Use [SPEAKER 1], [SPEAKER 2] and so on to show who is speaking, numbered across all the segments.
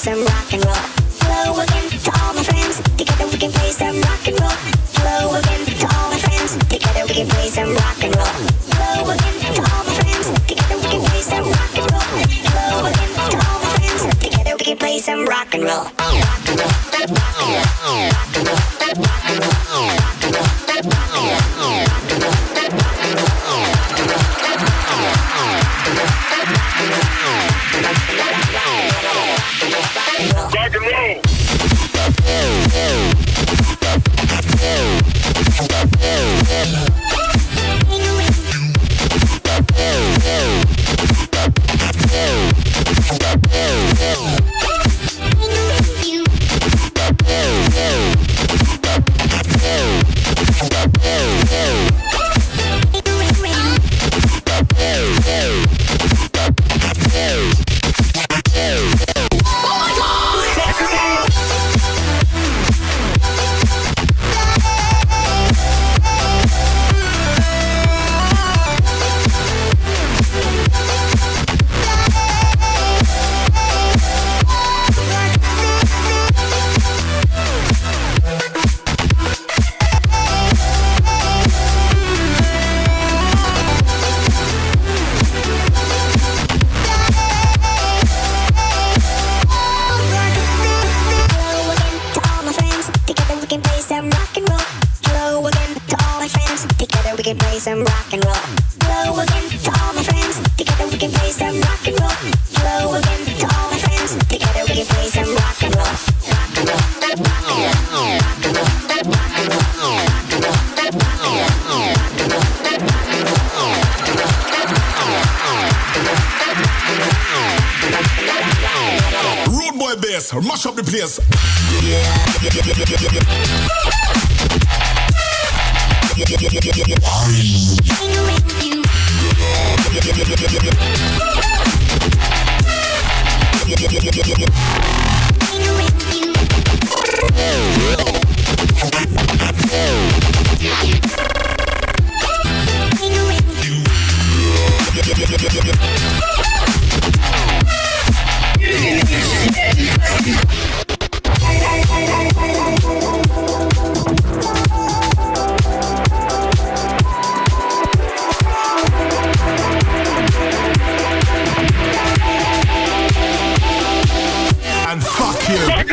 [SPEAKER 1] some rock and roll. Hello again to all my friends. Together we can play some rock and roll. Hello again to all my friends. Together we can play some rock and roll. Hello again to all my friends. Together we can play some rock and roll. Hello again to all my friends. Together we can play some rock and roll. Rock and roll. Rock and roll. Rock and roll. Rock and roll. Rock and roll.
[SPEAKER 2] Mash up the place. And fuck you.
[SPEAKER 3] Rock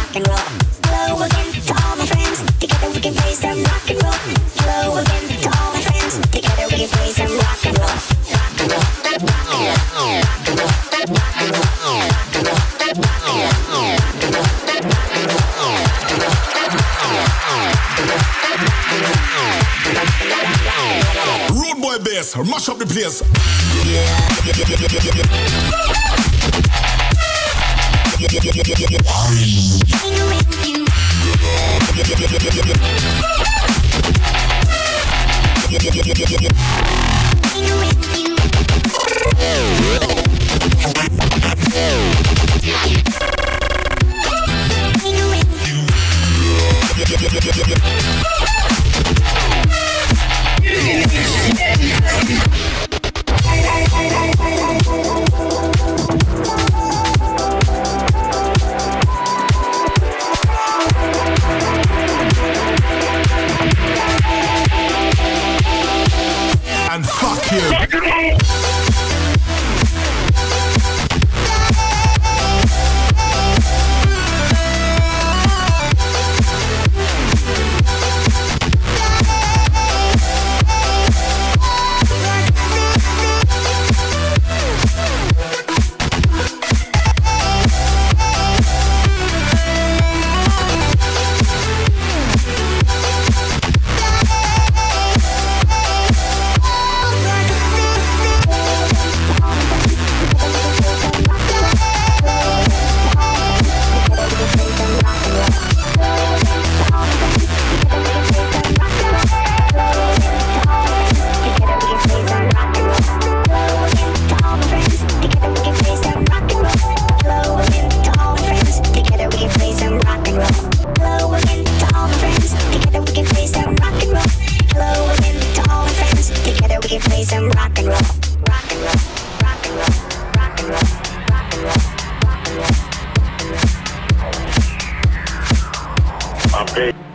[SPEAKER 1] rock and roll. Hello again to all my friends. Together we can play some rock and roll. Hello again to all my friends. Together we can play some rock and roll. Rock and roll. Rock and roll. Rock and roll. Rock and roll. Rock and roll. Rock and roll.
[SPEAKER 2] Rude boy bass, mash up the place. And fuck you. Play some rock and roll, rock and roll, rock and roll, rock and roll, rock and roll, rock and roll.
[SPEAKER 3] Okay.